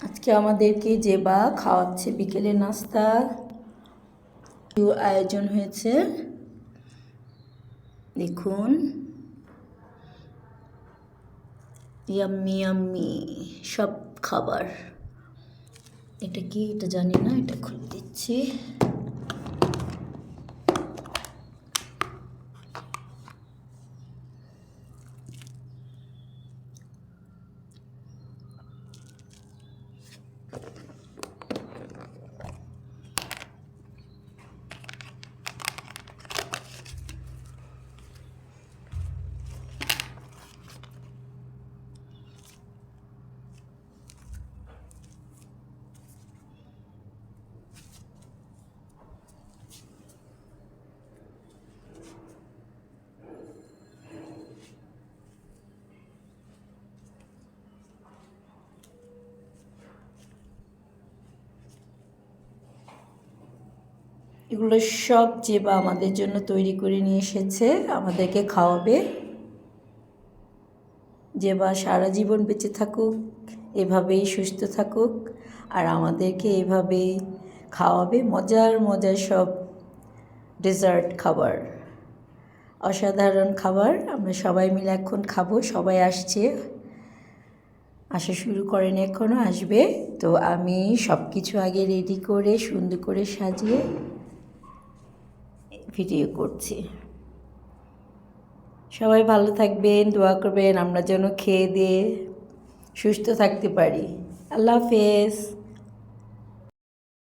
আজকে আমাদেরকে জেবা খাওয়াচ্ছে বিকেলের নাস্তা। আয়োজন হয়েছে দেখুন, ইয়াম্মি ইয়াম্মি সব খাবার। এটা কি, এটা জানি না, এটা খুলে দিচ্ছি। এগুলো সব জেবা আমাদের জন্য তৈরি করে নিয়ে এসেছে, আমাদেরকে খাওয়াবে। জেবা সারা জীবন বেঁচে থাকুক, এভাবেই সুস্থ থাকুক, আর আমাদেরকে এভাবেই খাওয়াবে। মজার মজার সব ডেজার্ট খাবার, অসাধারণ খাবার। আমরা সবাই মিলে এখন খাবো। সবাই আসছে, আসা শুরু করেন, এখনও আসবে। তো আমি সব কিছু আগে রেডি করে সুন্দর করে সাজিয়ে ভিডিও করছি। সবাই ভালো থাকবেন, দোয়া করবেন আমরা যেন খেয়ে দিয়ে সুস্থ থাকতে পারি। আল্লাহ হাফেজ।